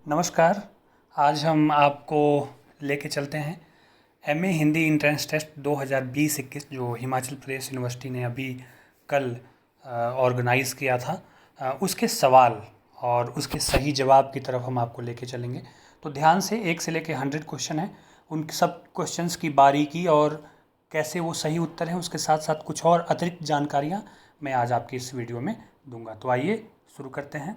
नमस्कार। आज हम आपको लेके चलते हैं एमए हिंदी एंट्रेंस टेस्ट 2020-21 जो हिमाचल प्रदेश यूनिवर्सिटी ने अभी कल ऑर्गेनाइज़ किया था। उसके सवाल और उसके सही जवाब की तरफ हम आपको लेके चलेंगे। तो ध्यान से 1 से लेके 100 क्वेश्चन हैं, उन सब क्वेश्चंस की बारीकी और कैसे वो सही उत्तर हैं, उसके साथ साथ कुछ और अतिरिक्त जानकारियाँ मैं आज आपकी इस वीडियो में दूंगा। तो आइए शुरू करते हैं।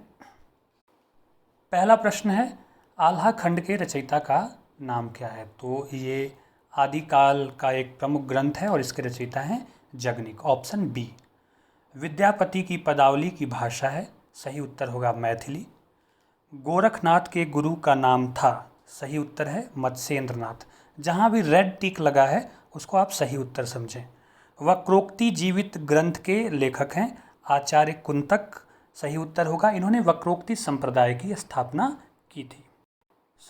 पहला प्रश्न है, आल्हा खंड के रचयिता का नाम क्या है? तो ये आदिकाल का एक प्रमुख ग्रंथ है और इसके रचयिता हैं जगनिक। Option B. विद्यापति की पदावली की भाषा है, सही उत्तर होगा मैथिली। गोरखनाथ के गुरु का नाम था, सही उत्तर है मत्स्येंद्रनाथ। जहाँ भी रेड टिक लगा है उसको आप सही उत्तर समझें। वक्रोक्ति जीवित ग्रंथ के लेखक हैं आचार्य कुंतक, सही उत्तर होगा। इन्होंने वक्रोक्ति संप्रदाय की स्थापना की थी।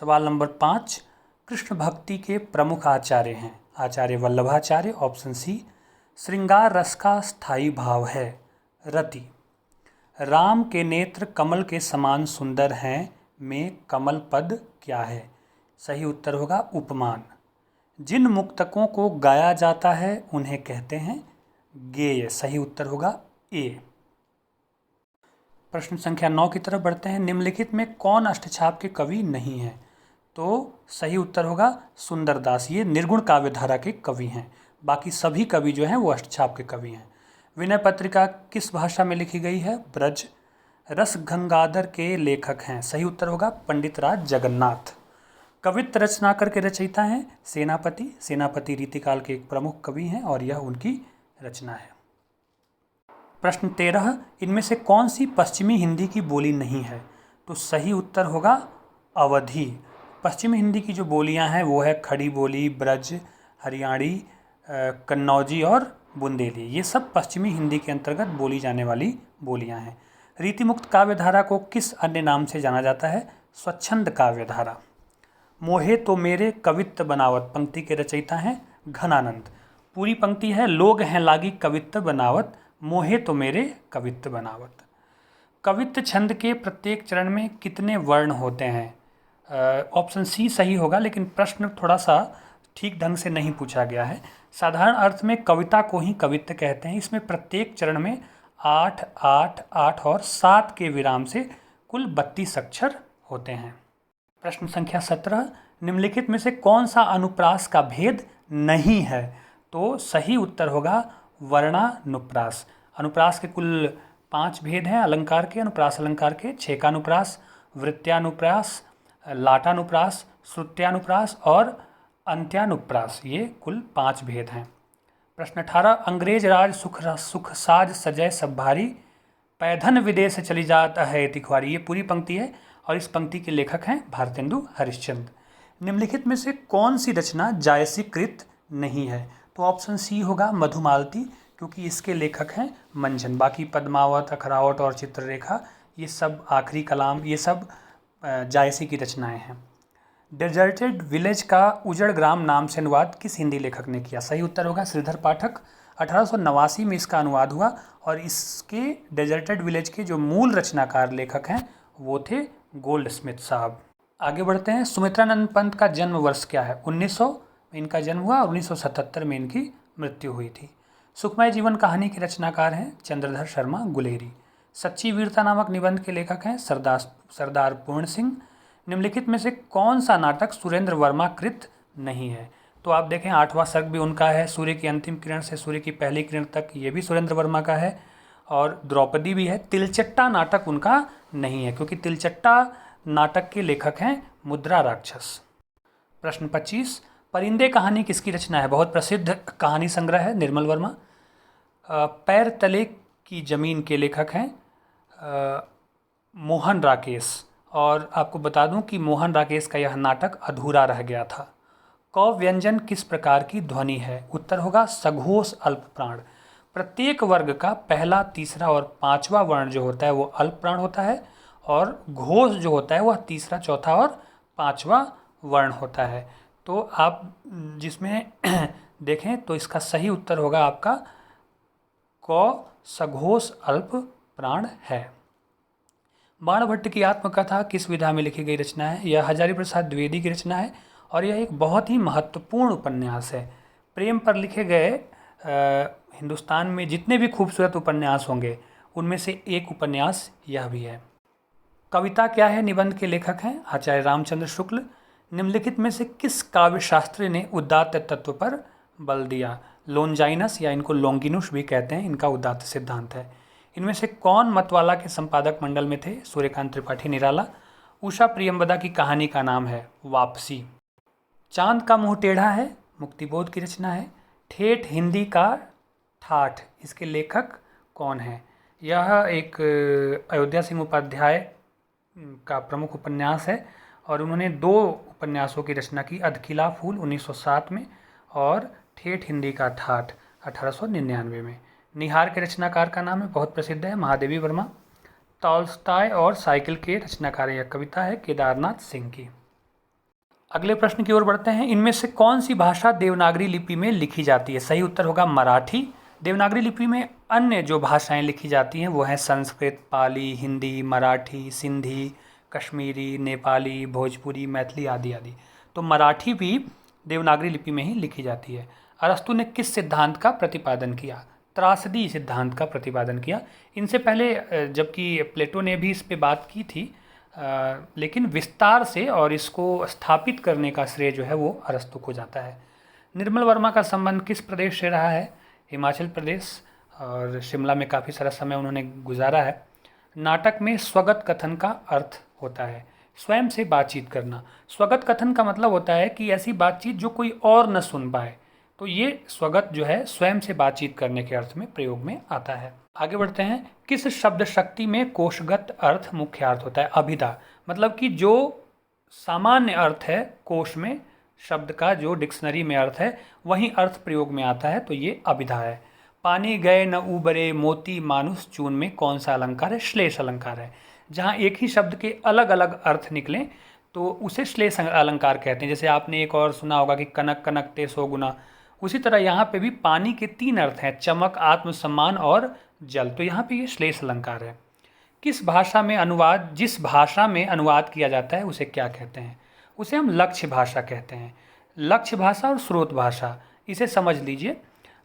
सवाल नंबर 5, कृष्ण भक्ति के प्रमुख आचार्य हैं आचार्य वल्लभाचार्य। Option C. श्रृंगार रस का स्थायी भाव है रति। राम के नेत्र कमल के समान सुंदर हैं में कमल पद क्या है? सही उत्तर होगा उपमान। जिन मुक्तकों को गाया जाता है उन्हें कहते हैं गेय, सही उत्तर होगा ए। प्रश्न संख्या 9 की तरफ बढ़ते हैं। निम्नलिखित में कौन अष्टछाप के कवि नहीं है? तो सही उत्तर होगा सुंदरदास। ये निर्गुण काव्यधारा के कवि हैं, बाकी सभी कवि जो हैं वो अष्टछाप के कवि हैं। विनय पत्रिका किस भाषा में लिखी गई है? ब्रज। रस गंगाधर के लेखक हैं, सही उत्तर होगा पंडित राज जगन्नाथ। कवित्त रचनाकर के रचयिता हैं सेनापति। सेनापति रीतिकाल के एक प्रमुख कवि हैं और यह उनकी रचना है। प्रश्न 13, इनमें से कौन सी पश्चिमी हिंदी की बोली नहीं है? तो सही उत्तर होगा अवधी। पश्चिमी हिंदी की जो बोलियां हैं वो है खड़ी बोली, ब्रज, हरियाणी, कन्नौजी और बुंदेली। ये सब पश्चिमी हिंदी के अंतर्गत बोली जाने वाली बोलियां हैं। रीतिमुक्त काव्यधारा को किस अन्य नाम से जाना जाता है? स्वच्छंद काव्यधारा। मोहे तो मेरे कवित्त बनावत पंक्ति के रचयिता हैं घनानंद। पूरी पंक्ति है, लोग हैं लागी कवित्त बनावत, मोहे तो मेरे कवित्त बनावत। कवित्त छंद के प्रत्येक चरण में कितने वर्ण होते हैं? ऑप्शन सी सही होगा, लेकिन प्रश्न थोड़ा सा ठीक ढंग से नहीं पूछा गया है। साधारण अर्थ में कविता को ही कवित्त कहते हैं। इसमें प्रत्येक चरण में 8, 8, 8 और 7 के विराम से कुल 32 अक्षर होते हैं। प्रश्न संख्या 17, निम्नलिखित में से कौन सा अनुप्रास का भेद नहीं है? तो सही उत्तर होगा वर्णानुप्रास। अनुप्रास के कुल 5 भेद हैं अलंकार के, अनुप्रास अलंकार के। छेकानुप्रास, वृत्त्यानुप्रास, लाटानुप्रास, श्रुत्यानुप्रास और अंत्यानुप्रास, ये कुल 5 भेद हैं। प्रश्न 18, अंग्रेज राज सुख साज सजय सब भारी, पैधन विदेश चली जाता है तिखवारी। ये पूरी पंक्ति है और इस पंक्ति के लेखक हैं भारतेंदु हरिश्चंद्र। निम्नलिखित में से कौन सी रचना जायसीकृत नहीं है? तो ऑप्शन सी होगा मधुमालती, क्योंकि इसके लेखक हैं मंझन। बाकी पद्मावत, अखरावत और चित्ररेखा ये सब, आखिरी कलाम, ये सब जायसी की रचनाएं हैं। डेजर्टेड विलेज का उजड़ ग्राम नाम से अनुवाद किस हिंदी लेखक ने किया? सही उत्तर होगा श्रीधर पाठक। 1889 में इसका अनुवाद हुआ और इसके डेजर्टेड विलेज के जो मूल रचनाकार लेखक हैं वो थे गोल्डस्मिथ साहब। आगे बढ़ते हैं। सुमित्रानंद पंत का जन्म वर्ष क्या है? 1900 में इनका जन्म हुआ और 1977 में इनकी मृत्यु हुई थी। सुखमय जीवन कहानी के रचनाकार हैं चंद्रधर शर्मा गुलेरी। सच्ची वीरता नामक निबंध के लेखक हैं सरदार पूर्ण सिंह। निम्नलिखित में से कौन सा नाटक सुरेंद्र वर्मा कृत नहीं है? तो आप देखें 8वां सर्ग भी उनका है, सूर्य की अंतिम किरण से सूर्य की पहली किरण तक ये भी सुरेंद्र वर्मा का है, और द्रौपदी भी है। तिलचट्टा नाटक उनका नहीं है, क्योंकि तिलचट्टा नाटक के लेखक हैं मुद्रा राक्षस। प्रश्न 25, परिंदे कहानी किसकी रचना है? बहुत प्रसिद्ध कहानी संग्रह है निर्मल वर्मा। पैर तले की जमीन के लेखक हैं मोहन राकेश। और आपको बता दूं कि मोहन राकेश का यह नाटक अधूरा रह गया था। क व्यंजन किस प्रकार की ध्वनि है? उत्तर होगा सघोष अल्प प्राण। प्रत्येक वर्ग का पहला, तीसरा और 5वां वर्ण जो होता है वो अल्प प्राण होता है, और घोष जो होता है वह तीसरा, चौथा और 5वां वर्ण होता है। तो आप जिसमें देखें तो इसका सही उत्तर होगा आपका क सघोष अल्प प्राण है। बाणभट्ट की आत्मकथा किस विधा में लिखी गई रचना है? यह हजारी प्रसाद द्विवेदी की रचना है और यह एक बहुत ही महत्वपूर्ण उपन्यास है। प्रेम पर लिखे गए हिंदुस्तान में जितने भी खूबसूरत उपन्यास होंगे उनमें से एक उपन्यास यह भी है। कविता क्या है निबंध के लेखक हैं आचार्य रामचंद्र शुक्ल। निम्नलिखित में से किस काव्य शास्त्री ने उदात्त तत्व पर बल दिया? लोनजाइनस या इनको लोंगिनुस भी कहते हैं, इनका उदात्त सिद्धांत है। इनमें से कौन मतवाला के संपादक मंडल में थे? सूर्यकांत त्रिपाठी निराला। उषा प्रियंवदा की कहानी का नाम है वापसी। चांद का मुंह टेढ़ा है मुक्तिबोध की रचना है। ठेठ हिंदी का ठाठ, इसके लेखक कौन है? यह एक अयोध्या सिंह उपाध्याय का प्रमुख उपन्यास है और उन्होंने 2 उपन्यासों की रचना की, अधकिला फूल 1907 में और ठेठ हिंदी का ठाठ 1899 में। निहार के रचनाकार का नाम है, बहुत प्रसिद्ध है, महादेवी वर्मा। टॉल्स्टॉय और साइकिल के रचनाकार, यह कविता है केदारनाथ सिंह की। अगले प्रश्न की ओर बढ़ते हैं। इनमें से कौन सी भाषा देवनागरी लिपि में लिखी जाती है? सही उत्तर होगा मराठी। देवनागरी लिपि में अन्य जो भाषाएं लिखी जाती हैं वो हैं संस्कृत, पाली, हिंदी, मराठी, सिंधी, कश्मीरी, नेपाली, भोजपुरी, मैथिली आदि आदि। तो मराठी भी देवनागरी लिपि में ही लिखी जाती है। अरस्तु ने किस सिद्धांत का प्रतिपादन किया? त्रासदी सिद्धांत का प्रतिपादन किया। इनसे पहले जबकि प्लेटो ने भी इस पे बात की थी, लेकिन विस्तार से और इसको स्थापित करने का श्रेय जो है वो अरस्तु को जाता है। निर्मल वर्मा का संबंध किस प्रदेश से रहा है? हिमाचल प्रदेश, और शिमला में काफ़ी सारा समय उन्होंने गुजारा है। नाटक में स्वगत कथन का अर्थ होता है स्वयं से बातचीत करना। स्वगत कथन का मतलब होता है कि ऐसी बातचीत जो कोई और न सुन पाए, तो ये स्वगत जो है स्वयं से बातचीत करने के अर्थ में प्रयोग में आता है। आगे बढ़ते हैं। किस शब्द शक्ति में कोशगत अर्थ मुख्य अर्थ होता है? अभिधा, मतलब कि जो सामान्य अर्थ है कोश में, शब्द का जो डिक्शनरी में अर्थ है वही अर्थ प्रयोग में आता है, तो ये अभिधा है। पानी गए न उबरे मोती मानुष चून में कौन सा अलंकार है? श्लेष अलंकार है। जहाँ एक ही शब्द के अलग अलग अर्थ निकलें तो उसे श्लेष अलंकार कहते हैं। जैसे आपने एक और सुना होगा कि कनक कनकते सौ गुना, उसी तरह यहाँ पे भी पानी के 3 अर्थ हैं, चमक, आत्मसम्मान और जल, तो यहाँ पे ये श्लेष अलंकार है। जिस भाषा में अनुवाद किया जाता है उसे क्या कहते हैं? उसे हम लक्ष्य भाषा कहते हैं। लक्ष्य भाषा और स्रोत भाषा, इसे समझ लीजिए।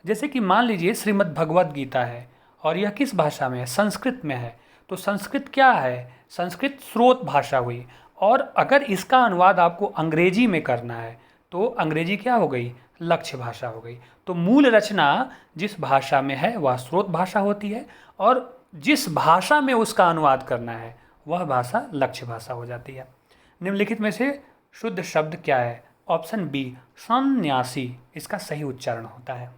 जैसे कि मान लीजिए श्रीमद् भगवद गीता है और यह किस भाषा में है? संस्कृत में है। तो संस्कृत क्या है? संस्कृत स्रोत भाषा हुई। और अगर इसका अनुवाद आपको अंग्रेजी में करना है तो अंग्रेजी क्या हो गई? लक्ष्य भाषा हो गई। तो मूल रचना जिस भाषा में है वह स्रोत भाषा होती है और जिस भाषा में उसका अनुवाद करना है वह भाषा लक्ष्य भाषा हो जाती है। निम्नलिखित में से शुद्ध शब्द क्या है? ऑप्शन बी सन्यासी, इसका सही उच्चारण होता है।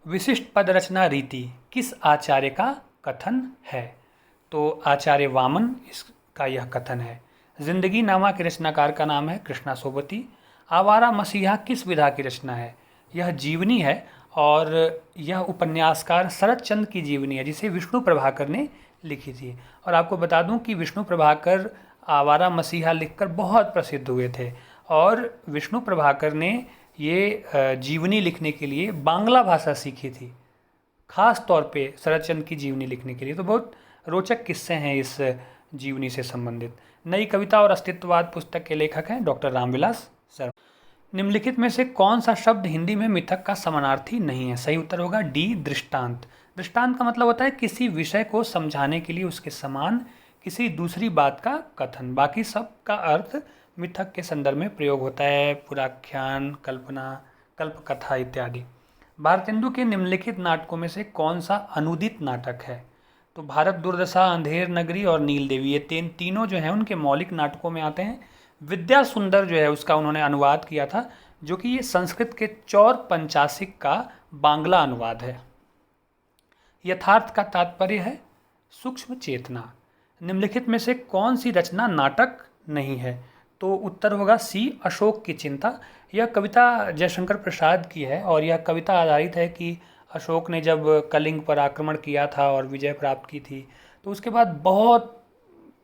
विशिष्ट पद रचना रीति किस आचार्य का कथन है? तो आचार्य वामन इसका यह कथन है। जिंदगी नामा के रचनाकार का नाम है कृष्णा सोबती। आवारा मसीहा किस विधा की रचना है? यह जीवनी है और यह उपन्यासकार शरद चंद्र की जीवनी है जिसे विष्णु प्रभाकर ने लिखी थी। और आपको बता दूं कि विष्णु प्रभाकर आवारा मसीहा लिखकर बहुत प्रसिद्ध हुए थे और विष्णु प्रभाकर ने ये जीवनी लिखने के लिए बांग्ला भाषा सीखी थी, खास तौर पे शरद चंद्र की जीवनी लिखने के लिए। तो बहुत रोचक किस्से हैं इस जीवनी से संबंधित। नई कविता और अस्तित्ववाद पुस्तक के लेखक हैं डॉक्टर रामविलास शर्मा। निम्नलिखित में से कौन सा शब्द हिंदी में मिथक का समानार्थी नहीं है? सही उत्तर होगा डी दृष्टांत। दृष्टांत का मतलब होता है किसी विषय को समझाने के लिए उसके समान किसी दूसरी बात का कथन। बाकी सब का अर्थ मिथक के संदर्भ में प्रयोग होता है, पुराख्यान, कल्पना, कल्पकथा इत्यादि। भारतेंदु के निम्नलिखित नाटकों में से कौन सा अनुदित नाटक है? तो भारत दुर्दशा, अंधेर नगरी और नील देवी, ये तीनों जो हैं उनके मौलिक नाटकों में आते हैं। विद्या सुंदर जो है उसका उन्होंने अनुवाद किया था, जो कि ये संस्कृत के चौर पंचाशिक का बांग्ला अनुवाद है। यथार्थ का तात्पर्य है सूक्ष्म चेतना। निम्नलिखित में से कौन सी रचना नाटक नहीं है? तो उत्तर होगा सी अशोक की चिंता। यह कविता जयशंकर प्रसाद की है और यह कविता आधारित है कि अशोक ने जब कलिंग पर आक्रमण किया था और विजय प्राप्त की थी तो उसके बाद बहुत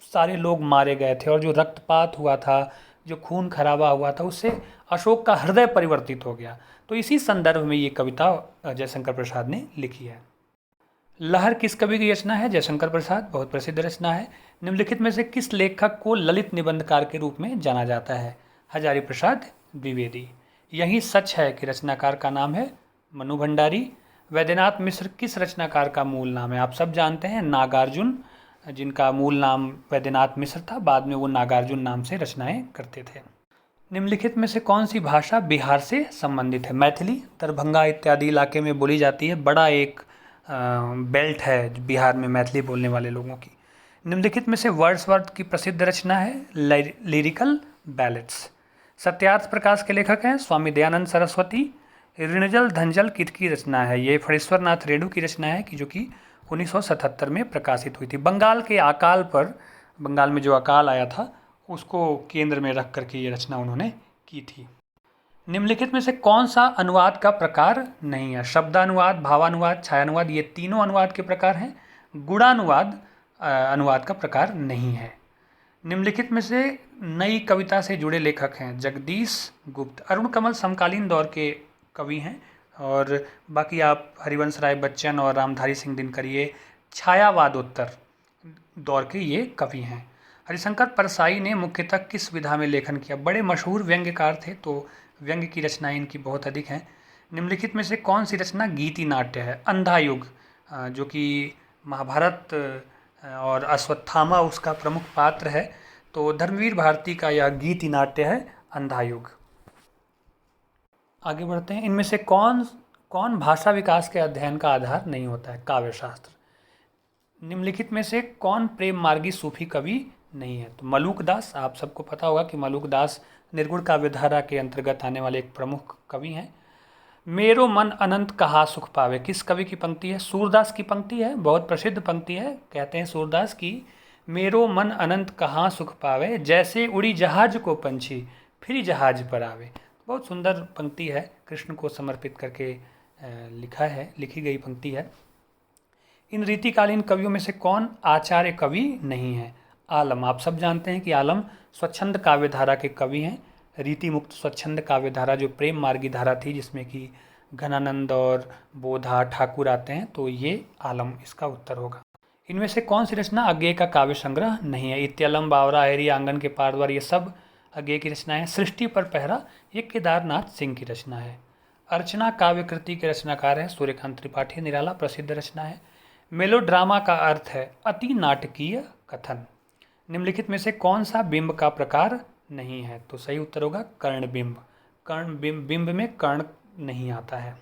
सारे लोग मारे गए थे और जो रक्तपात हुआ था, जो खून खराबा हुआ था, उससे अशोक का हृदय परिवर्तित हो गया। तो इसी संदर्भ में ये कविता जयशंकर प्रसाद ने लिखी है। लहर किस कवि की रचना है? जयशंकर प्रसाद, बहुत प्रसिद्ध रचना है। निम्नलिखित में से किस लेखक को ललित निबंधकार के रूप में जाना जाता है? हजारी प्रसाद द्विवेदी। यही सच है कि रचनाकार का नाम है मनु भंडारी। वैद्यनाथ मिश्र किस रचनाकार का मूल नाम है? आप सब जानते हैं नागार्जुन, जिनका मूल नाम वैद्यनाथ मिश्र था, बाद में वो नागार्जुन नाम से रचनाएं करते थे। निम्नलिखित में से कौन सी भाषा बिहार से संबंधित है? मैथिली दरभंगा इत्यादि इलाके में बोली जाती है, बड़ा एक बेल्ट है बिहार में मैथिली बोलने वाले लोगों की। निम्नलिखित में से वर्ड्सवर्थ की प्रसिद्ध रचना है लिरिकल बैलेट्स। सत्यार्थ प्रकाश के लेखक हैं स्वामी दयानंद सरस्वती। ऋणजल धनजल किसकी रचना है? ये फणीश्वर नाथ रेणु की रचना है कि जो कि 1977 में प्रकाशित हुई थी। बंगाल के अकाल पर, बंगाल में जो अकाल आया था उसको केंद्र में रख करके ये रचना उन्होंने की थी। निम्नलिखित में से कौन सा अनुवाद का प्रकार नहीं है? शब्दानुवाद, भावानुवाद, छायानुवाद, ये तीनों अनुवाद के प्रकार हैं। गुणानुवाद अनुवाद का प्रकार नहीं है। निम्नलिखित में से नई कविता से जुड़े लेखक हैं जगदीश गुप्त। अरुण कमल समकालीन दौर के कवि हैं, और बाकी आप हरिवंश राय बच्चन और रामधारी सिंह दिनकर ये छायावादोत्तर दौर के ये कवि हैं। हरिशंकर परसाई ने मुख्यतः किस विधा में लेखन किया? बड़े मशहूर व्यंग्यकार थे, तो व्यंग्य की रचनाएं इनकी बहुत अधिक हैं। निम्नलिखित में से कौन सी रचना गीति नाट्य है? अंधा युग, जो कि महाभारत और अश्वत्थामा उसका प्रमुख पात्र है, तो धर्मवीर भारती का यह गीति नाट्य है अंधा युग। आगे बढ़ते हैं। इनमें से कौन कौन भाषा विकास के अध्ययन का आधार नहीं होता है? काव्यशास्त्र। निम्नलिखित में से कौन प्रेम मार्गी सूफी कवि नहीं है? तो मलूक दास, आप सबको पता होगा कि मलूक दास निर्गुण काव्यधारा के अंतर्गत आने वाले एक प्रमुख कवि हैं। मेरो मन अनंत कहा सुख पावे, किस कवि की पंक्ति है? सूरदास की पंक्ति है, बहुत प्रसिद्ध पंक्ति है। कहते हैं सूरदास की, मेरो मन अनंत कहाँ सुख पावे, जैसे उड़ी जहाज को पंछी फिर जहाज पर आवे। बहुत सुंदर पंक्ति है, कृष्ण को समर्पित करके लिखी गई पंक्ति है। इन रीतिकालीन कवियों में से कौन आचार्य कवि नहीं है? आलम, आप सब जानते हैं कि आलम स्वच्छंद काव्यधारा के कवि हैं। रीति मुक्त स्वच्छंद काव्यधारा जो प्रेम मार्गी धारा थी, जिसमें कि घनानंद और बोधा ठाकुर आते हैं, तो ये आलम इसका उत्तर होगा। इनमें से कौन सी रचना अज्ञेय का काव्य संग्रह नहीं है? इत्यलम, बावरा, हेरी, आंगन के पार द्वार, ये सब अज्ञेय की रचना है। सृष्टि पर पहरा, ये केदारनाथ सिंह की रचना है। अर्चना काव्य कृति के रचनाकार है सूर्यकांत त्रिपाठी, निराला प्रसिद्ध रचना है। मेलोड्रामा का अर्थ है अति नाटकीय कथन। निम्नलिखित में से कौन सा बिंब का प्रकार नहीं है? तो सही उत्तर होगा कर्णबिंब। बिंब में कर्ण नहीं आता है।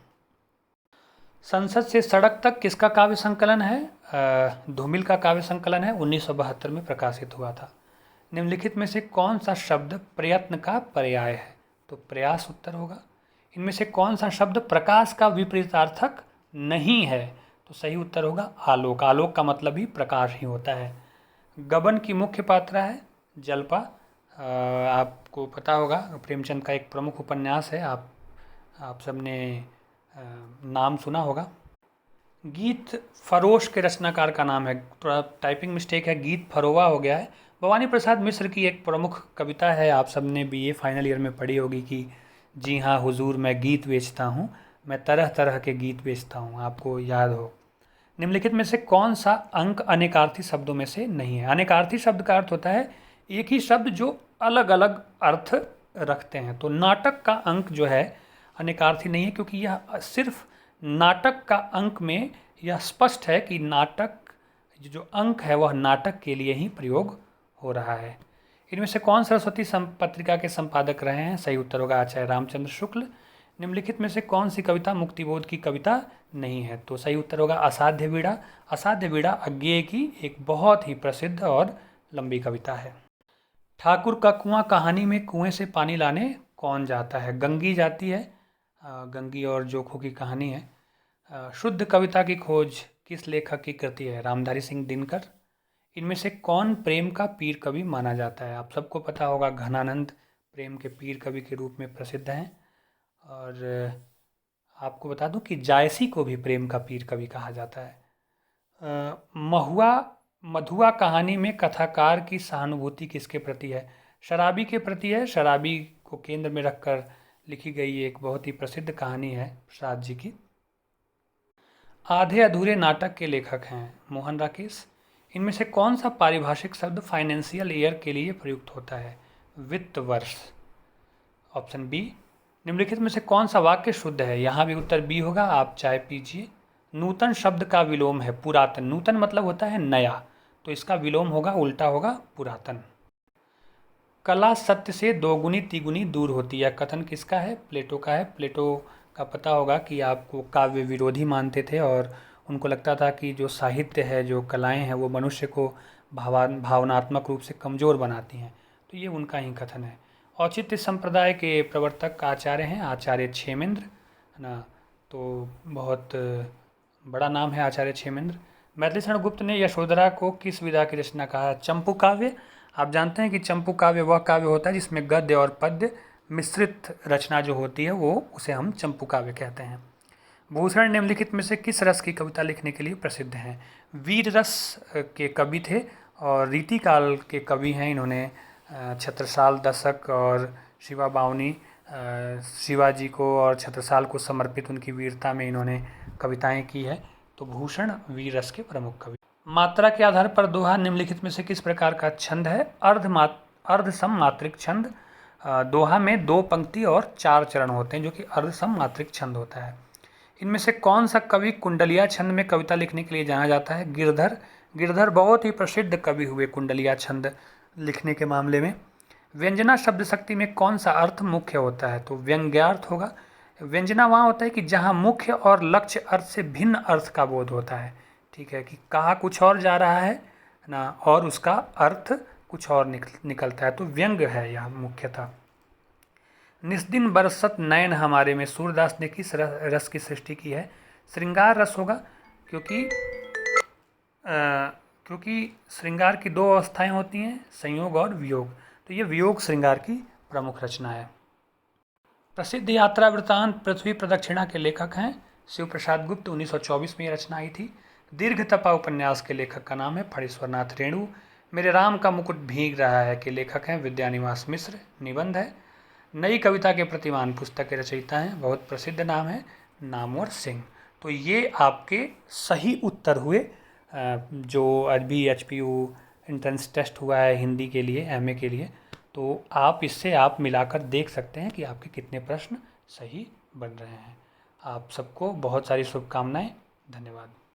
संसद से सड़क तक किसका काव्य संकलन है? धूमिल का काव्य संकलन है, 1972 में प्रकाशित हुआ था। निम्नलिखित में से कौन सा शब्द प्रयत्न का पर्याय है? तो प्रयास उत्तर होगा। इनमें से कौन सा शब्द प्रकाश का विपरीतार्थक नहीं है? तो सही उत्तर होगा आलोक। आलोक का मतलब ही प्रकाश ही होता है। गबन की मुख्य पात्रा है जल्पा। आपको पता होगा प्रेमचंद का एक प्रमुख उपन्यास है, आप सबने नाम सुना होगा। गीत फरोश के रचनाकार का नाम है, थोड़ा टाइपिंग मिस्टेक है, गीत फरोवा हो गया है। भवानी प्रसाद मिश्र की एक प्रमुख कविता है, आप सबने बीए फाइनल ईयर में पढ़ी होगी कि जी हाँ हुजूर मैं गीत बेचता हूँ, मैं तरह तरह के गीत बेचता हूँ, आपको याद हो। निम्नलिखित में से कौन सा अंक अनेकार्थी शब्दों में से नहीं है? अनेकार्थी शब्द का अर्थ होता है एक ही शब्द जो अलग अलग अर्थ रखते हैं। तो नाटक का अंक जो है अनेकार्थी नहीं है, क्योंकि यह सिर्फ नाटक का अंक में यह स्पष्ट है कि नाटक जो अंक है वह नाटक के लिए ही प्रयोग हो रहा है। इनमें से कौन सरस्वती पत्रिका के संपादक रहे हैं? सही उत्तर होगा आचार्य रामचंद्र शुक्ल। निम्नलिखित में से कौन सी कविता मुक्तिबोध की कविता नहीं है? तो सही उत्तर होगा असाध्य वीणा। असाध्य वीणा अज्ञेय की एक बहुत ही प्रसिद्ध और लंबी कविता है। ठाकुर का कुआं कहानी में कुएं से पानी लाने कौन जाता है? गंगी जाती है, गंगी और जोखों की कहानी है। शुद्ध कविता की खोज किस लेखक की कृति है? रामधारी सिंह दिनकर। इनमें से कौन प्रेम का पीर कवि माना जाता है? आप सबको पता होगा घनानंद प्रेम के पीर कवि के रूप में प्रसिद्ध हैं। और आपको बता दूं कि जायसी को भी प्रेम का पीर कवि कहा जाता है। मधुआ कहानी में कथाकार की सहानुभूति किसके प्रति है? शराबी के प्रति है। शराबी को केंद्र में रखकर लिखी गई एक बहुत ही प्रसिद्ध कहानी है प्रसाद जी की। आधे अधूरे नाटक के लेखक हैं मोहन राकेश। इनमें से कौन सा पारिभाषिक शब्द फाइनेंशियल ईयर के लिए प्रयुक्त होता है? वित्त वर्ष। Option B. निम्नलिखित में से कौन सा वाक्य शुद्ध है? यहाँ भी उत्तर बी होगा, आप चाय पीजिए। नूतन शब्द का विलोम है पुरातन। नूतन मतलब होता है नया, तो इसका विलोम होगा, उल्टा होगा पुरातन। कला सत्य से दोगुनी तिगुनी दूर होती है, कथन किसका है? प्लेटो का है। प्लेटो का पता होगा कि आपको काव्य विरोधी मानते थे और उनको लगता था कि जो साहित्य है, जो कलाएं हैं, वो मनुष्य को भावनात्मक रूप से कमज़ोर बनाती हैं। तो ये उनका ही कथन है। औचित्य संप्रदाय के प्रवर्तक आचार्य हैं आचार्य क्षेमेंद्र, है ना। तो बहुत बड़ा नाम है आचार्य क्षेमेंद्र। मैथिली शरण गुप्त ने यशोधरा को किस विधा की रचना कहा है? चंपू काव्य। आप जानते हैं कि चंपू काव्य वह काव्य होता है जिसमें गद्य और पद्य मिश्रित रचना जो होती है वो उसे हम चंपू काव्य कहते हैं। भूषण निम्नलिखित में से किस रस की कविता लिखने के लिए प्रसिद्ध हैं? वीर रस के कवि थे और रीतिकाल के कवि हैं। इन्होंने छत्रसाल दशक और शिवा बावनी शिवाजी को और छत्रसाल को समर्पित उनकी वीरता में इन्होंने कविताएं की है। तो भूषण वीर रस के प्रमुख कवि। मात्रा के आधार पर दोहा निम्नलिखित में से किस प्रकार का छंद है? अर्ध सममात्रिक छंद। दोहा में 2 पंक्ति और 4 चरण होते हैं जो कि अर्ध सममात्रिक छंद होता है। इनमें से कौन सा कवि कुंडलिया छंद में कविता लिखने के लिए जाना जाता है? गिरधर। गिरधर बहुत ही प्रसिद्ध कवि हुए कुंडलिया छंद लिखने के मामले में। व्यंजना शब्द शक्ति में कौन सा अर्थ मुख्य होता है? तो व्यंग्यार्थ होगा। व्यंजना वहाँ होता है कि जहाँ मुख्य और लक्ष्य अर्थ से भिन्न अर्थ का बोध होता है। ठीक है, कि कहा कुछ और जा रहा है ना, और उसका अर्थ कुछ और निकलता है, तो व्यंग्य है यह मुख्यतः। निस्दिन बरसत नयन हमारे में सूरदास ने किस रस की सृष्टि की है? श्रृंगार रस होगा, क्योंकि श्रृंगार की 2 अवस्थाएं होती हैं, संयोग और वियोग। तो ये वियोग श्रृंगार की प्रमुख रचना है। प्रसिद्ध यात्रा वृत्तांत पृथ्वी प्रदक्षिणा के लेखक हैं शिव प्रसाद गुप्त। 1924 में ये रचना आई थी। दीर्घ तपा उपन्यास के लेखक का नाम है फणीश्वरनाथ रेणु। मेरे राम का मुकुट भीग रहा है के लेखक हैं विद्यानिवास मिश्र। निबंध है। नई कविता के प्रतिमान पुस्तक के रचयिता हैं, बहुत प्रसिद्ध नाम है नामवर सिंह। तो ये आपके सही उत्तर हुए जो अभी HPU एंट्रेंस टेस्ट हुआ है हिंदी के लिए, MA के लिए। तो आप इससे आप मिलाकर देख सकते हैं कि आपके कितने प्रश्न सही बन रहे हैं। आप सबको बहुत सारी शुभकामनाएं। धन्यवाद।